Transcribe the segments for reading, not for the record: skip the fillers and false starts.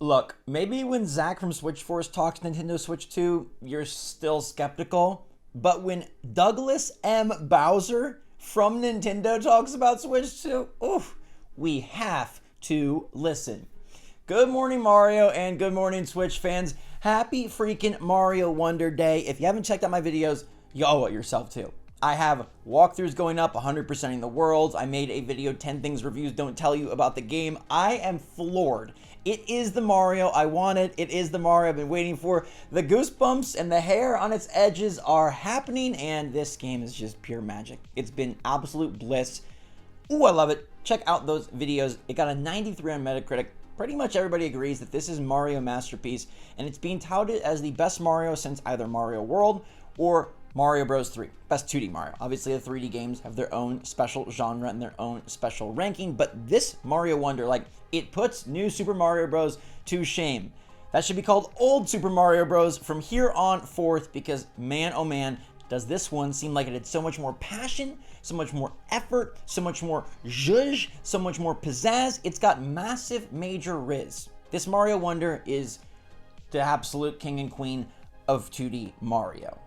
Look, maybe when Zach from SwitchForce talks Nintendo Switch 2, you're still skeptical. But when Douglas M. Bowser from Nintendo talks about Switch 2, oof, we have to listen. Good morning, Mario, and good morning, Switch fans. Happy freaking Mario Wonder Day. If you haven't checked out my videos, you owe it yourself too. I have walkthroughs going up, 100%ing the worlds. I made a video, 10 things reviews don't tell you about the game. I am floored. It is the Mario I wanted. It is the Mario I've been waiting for. The goosebumps and the hair on its edges are happening, and this game is just pure magic. It's been absolute bliss. Ooh, I love it. Check out those videos. It got a 93 on Metacritic. Pretty much everybody agrees that this is Mario masterpiece, and it's being touted as the best Mario since either Mario World or Mario Bros. 3. Best 2D Mario. Obviously, the 3D games have their own special genre and their own special ranking, but this Mario Wonder, it puts new Super Mario Bros. To shame. That should be called Old Super Mario Bros. From here on forth, because man, oh man, does this one seem like it had so much more passion, so much more effort, so much more zhuzh, so much more pizzazz. It's got massive major riz. This Mario Wonder is the absolute king and queen of 2D Mario.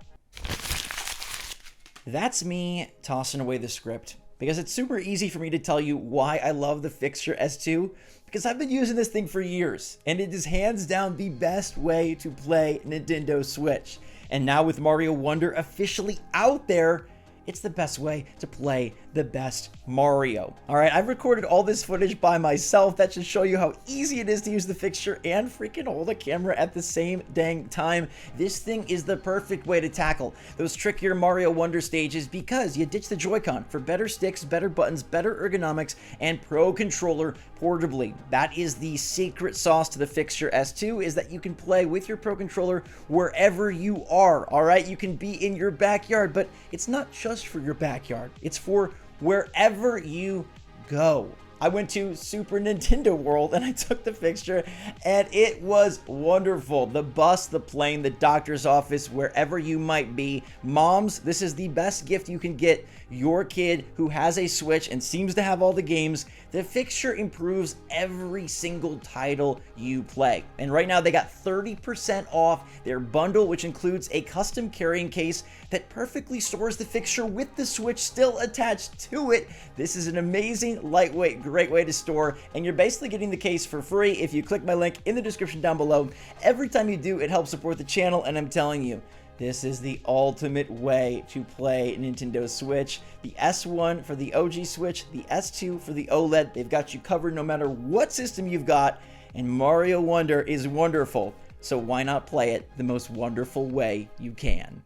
That's me tossing away the script, because it's super easy for me to tell you why I love the Fixture S2, because I've been using this thing for years, and it is hands down the best way to play Nintendo Switch. And now with Mario Wonder officially out there, it's the best way to play the best Mario. All right, I've recorded all this footage by myself. That should show you how easy it is to use the fixture and freaking hold a camera at the same dang time. This thing is the perfect way to tackle those trickier Mario Wonder stages, because you ditch the Joy-Con for better sticks, better buttons, better ergonomics, and Pro Controller portably. That is the secret sauce to the Fixture S2, is that you can play with your Pro Controller wherever you are. All right, you can be in your backyard, but it's not just for your backyard. It's for wherever you go. I went to Super Nintendo World and I took the fixture, and it was wonderful. The bus, the plane, the doctor's office, wherever you might be. Moms, this is the best gift you can get your kid who has a Switch and seems to have all the games. The fixture improves every single title you play. And right now they got 30% off their bundle, which includes a custom carrying case that perfectly stores the fixture with the Switch still attached to it. This is an amazing, lightweight, great way to store, and you're basically getting the case for free if you click my link in the description down below. Every time you do, it helps support the channel, and I'm telling you, this is the ultimate way to play Nintendo Switch. The S1 for the OG Switch, the S2 for the OLED. They've got you covered no matter what system you've got, and Mario Wonder is wonderful, so why not play it the most wonderful way you can?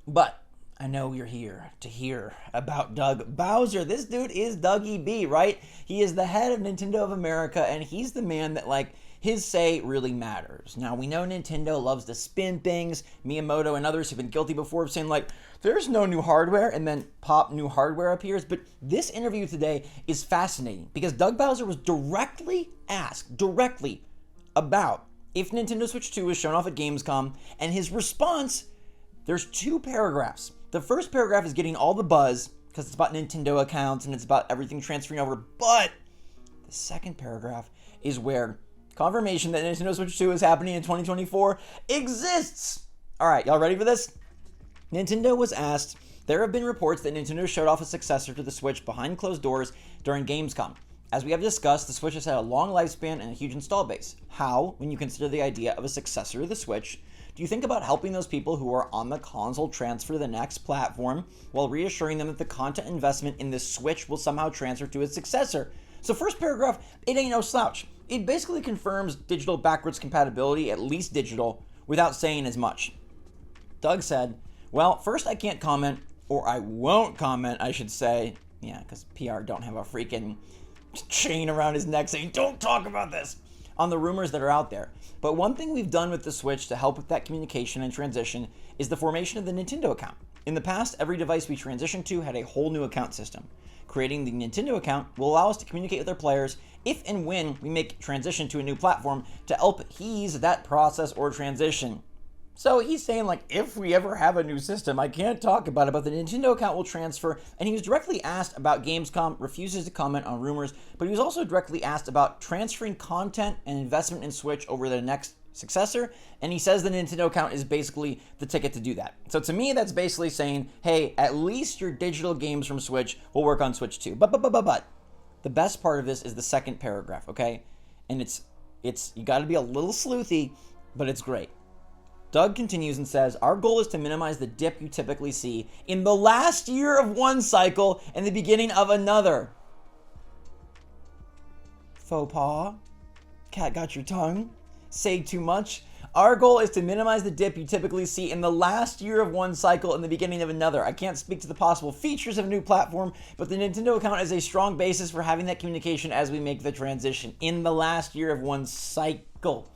But I know you're here to hear about Doug Bowser. This dude is Dougie B, right? He is the head of Nintendo of America, and he's the man that, his say really matters. Now, we know Nintendo loves to spin things. Miyamoto and others have been guilty before of saying, there's no new hardware, and then pop, new hardware appears. But this interview today is fascinating, because Doug Bowser was directly asked, about if Nintendo Switch 2 was shown off at Gamescom, and his response, there's 2 paragraphs. The first paragraph is getting all the buzz, because it's about Nintendo accounts, and it's about everything transferring over. But the second paragraph is where confirmation that Nintendo Switch 2 is happening in 2024 exists. All right, y'all ready for this? Nintendo was asked, there have been reports that Nintendo showed off a successor to the Switch behind closed doors during Gamescom. As we have discussed, the Switch has had a long lifespan and a huge install base. How, when you consider the idea of a successor to the Switch, do you think about helping those people who are on the console transfer to the next platform while reassuring them that the content investment in the Switch will somehow transfer to its successor? So first paragraph, it ain't no slouch. It basically confirms digital backwards compatibility, at least digital, without saying as much. Doug said, well, first I can't comment, or I won't comment, I should say. Yeah, because PR don't have a freaking chain around his neck saying, don't talk about this, on the rumors that are out there. But one thing we've done with the Switch to help with that communication and transition is the formation of the Nintendo account. In the past, every device we transitioned to had a whole new account system. Creating the Nintendo account will allow us to communicate with our players if and when we make transition to a new platform to help ease that process or transition. So he's saying, like, if we ever have a new system, I can't talk about it, but the Nintendo account will transfer. And he was directly asked about Gamescom, refuses to comment on rumors, but he was also directly asked about transferring content and investment in Switch over the next successor. And he says the Nintendo account is basically the ticket to do that. So to me, that's basically saying, hey, at least your digital games from Switch will work on Switch too. But the best part of this is the second paragraph, okay? And it's you got to be a little sleuthy, but it's great. Doug continues and says, our goal is to minimize the dip you typically see in the last year of one cycle and the beginning of another. Faux pas? Cat got your tongue? Say too much? Our goal is to minimize the dip you typically see in the last year of one cycle and the beginning of another. I can't speak to the possible features of a new platform, but the Nintendo account is a strong basis for having that communication as we make the transition in the last year of one cycle.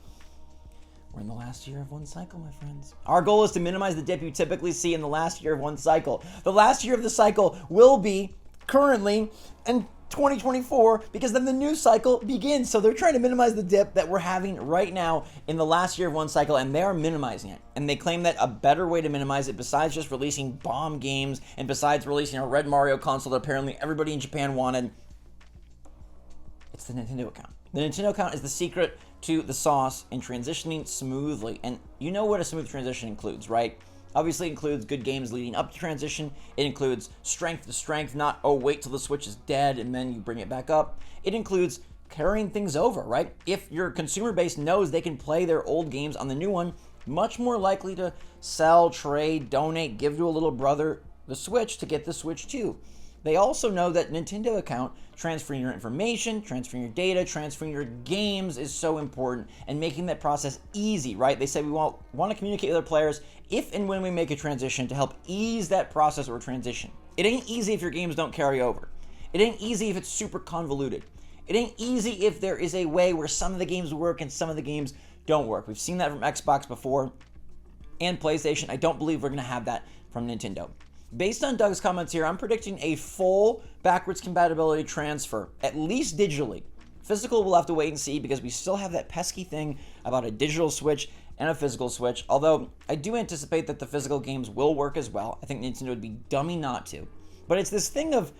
We're in the last year of one cycle, my friends. Our goal is to minimize the dip you typically see in the last year of one cycle. The last year of the cycle will be currently in 2024 because then the new cycle begins. So they're trying to minimize the dip that we're having right now in the last year of one cycle, and they are minimizing it. And they claim that a better way to minimize it, besides just releasing bomb games and besides releasing a Red Mario console that apparently everybody in Japan wanted, it's the Nintendo account. The Nintendo account is the secret to the sauce in transitioning smoothly. And you know what a smooth transition includes, right? Obviously, it includes good games leading up to transition. It includes strength to strength, not, oh, wait till the Switch is dead and then you bring it back up. It includes carrying things over, right? If your consumer base knows they can play their old games on the new one, much more likely to sell, trade, donate, give to a little brother the Switch to get the Switch 2. They also know that Nintendo account, transferring your information, transferring your data, transferring your games is so important, and making that process easy, right? They say we want to communicate with our players if and when we make a transition to help ease that process or transition. It ain't easy if your games don't carry over. It ain't easy if it's super convoluted. It ain't easy if there is a way where some of the games work and some of the games don't work. We've seen that from Xbox before and PlayStation. I don't believe we're going to have that from Nintendo. Based on Doug's comments here, I'm predicting a full backwards compatibility transfer, at least digitally. Physical, we'll have to wait and see because we still have that pesky thing about a digital Switch and a physical Switch, although I do anticipate that the physical games will work as well. I think Nintendo would be dummy not to. But it's this thing of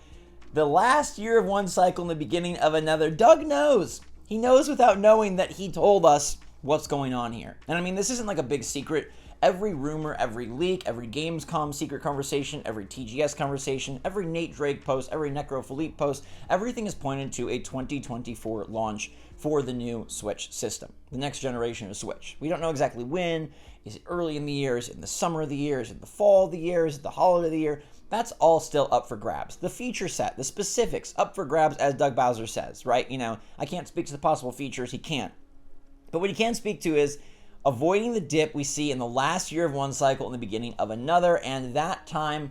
the last year of one cycle and the beginning of another. Doug knows. He knows without knowing that he told us what's going on here. And I mean, this isn't like a big secret. Every rumor, every leak, every Gamescom secret conversation, every TGS conversation, every Nate Drake post, every Necro Philippe post, everything is pointed to a 2024 launch for the new Switch system, the next generation of Switch. We don't know exactly when. Is it early in the year? Is it in the summer of the year? Is it the fall of the year? Is it the holiday of the year? That's all still up for grabs. The feature set, the specifics, up for grabs, as Doug Bowser says, right? You know, I can't speak to the possible features. He can't. But what he can speak to is avoiding the dip we see in the last year of one cycle and the beginning of another, and that time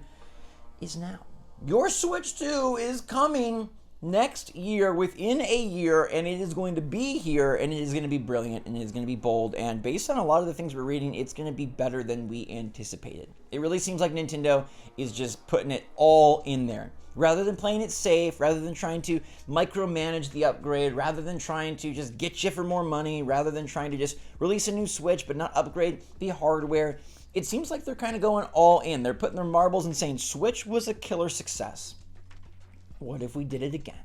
is now. Your Switch 2 is coming next year, within a year, and it is going to be here, and it is going to be brilliant, and it is going to be bold, and based on a lot of the things we're reading, it's going to be better than we anticipated. It really seems like Nintendo is just putting it all in there. Rather than playing it safe, rather than trying to micromanage the upgrade, rather than trying to just get you for more money, rather than trying to just release a new Switch but not upgrade the hardware, it seems like they're kind of going all in. They're putting their marbles and saying, Switch was a killer success. What if we did it again?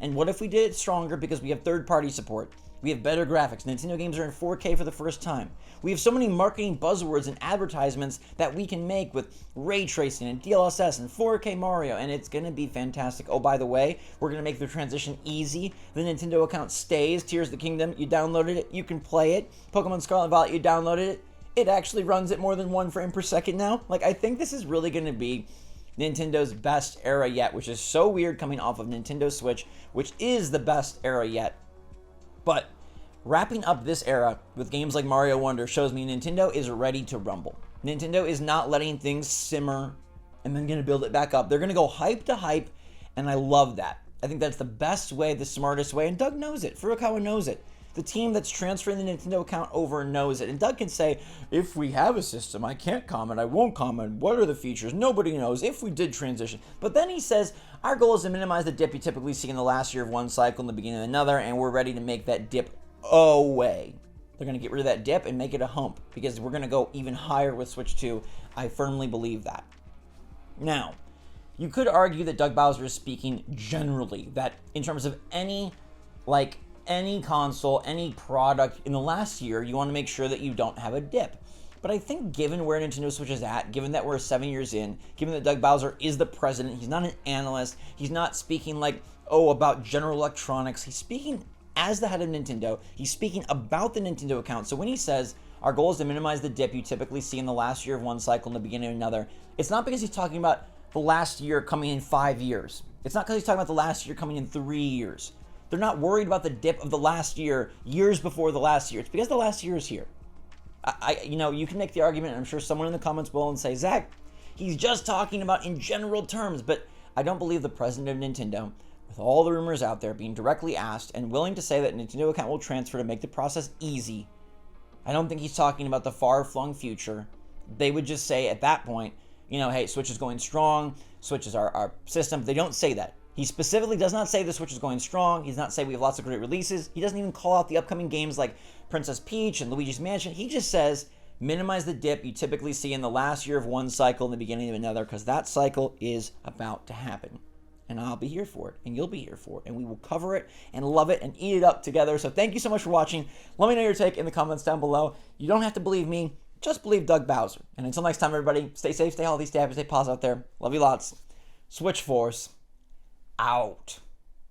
And what if we did it stronger because we have third-party support? We have better graphics. Nintendo games are in 4K for the first time. We have so many marketing buzzwords and advertisements that we can make with ray tracing and DLSS and 4K Mario, and it's going to be fantastic. Oh, by the way, we're going to make the transition easy. The Nintendo account stays. Tears of the Kingdom, you downloaded it, you can play it. Pokemon Scarlet and Violet, you downloaded it. It actually runs at more than 1 frame per second now. Like, I think this is really going to be Nintendo's best era yet, which is so weird coming off of Nintendo Switch, which is the best era yet. But wrapping up this era with games like Mario Wonder shows me Nintendo is ready to rumble. Nintendo is not letting things simmer and then going to build it back up. They're going to go hype to hype, and I love that. I think that's the best way, the smartest way, and Doug knows it. Furukawa knows it. The team that's transferring the Nintendo account over knows it. And Doug can say, if we have a system, I can't comment, I won't comment, what are the features? Nobody knows if we did transition. But then he says, our goal is to minimize the dip you typically see in the last year of one cycle and the beginning of another, and we're ready to make that dip away. They're going to get rid of that dip and make it a hump because we're going to go even higher with Switch 2. I firmly believe that. Now, you could argue that Doug Bowser is speaking generally, that in terms of any console, any product in the last year, you want to make sure that you don't have a dip. But I think given where Nintendo Switch is at, given that we're 7 years in, given that Doug Bowser is the president, he's not an analyst, he's not speaking about General Electronics, he's speaking as the head of Nintendo, he's speaking about the Nintendo account. So when he says, our goal is to minimize the dip you typically see in the last year of one cycle and the beginning of another, it's not because he's talking about the last year coming in 5 years. It's not because he's talking about the last year coming in 3 years. They're not worried about the dip of the last year, years before the last year. It's because the last year is here. You can make the argument, and I'm sure someone in the comments will, and say, Zach, he's just talking about in general terms, but I don't believe the president of Nintendo, with all the rumors out there, being directly asked and willing to say that Nintendo account will transfer to make the process easy. I don't think he's talking about the far-flung future. They would just say at that point, hey, Switch is going strong, Switch is our system. They don't say that. He specifically does not say the Switch is going strong. He does not say we have lots of great releases. He doesn't even call out the upcoming games like Princess Peach and Luigi's Mansion. He just says, minimize the dip you typically see in the last year of one cycle and the beginning of another, because that cycle is about to happen. And I'll be here for it, and you'll be here for it, and we will cover it and love it and eat it up together. So thank you so much for watching. Let me know your take in the comments down below. You don't have to believe me. Just believe Doug Bowser. And until next time, everybody, stay safe, stay healthy, stay happy, stay positive out there. Love you lots. SwitchForce out.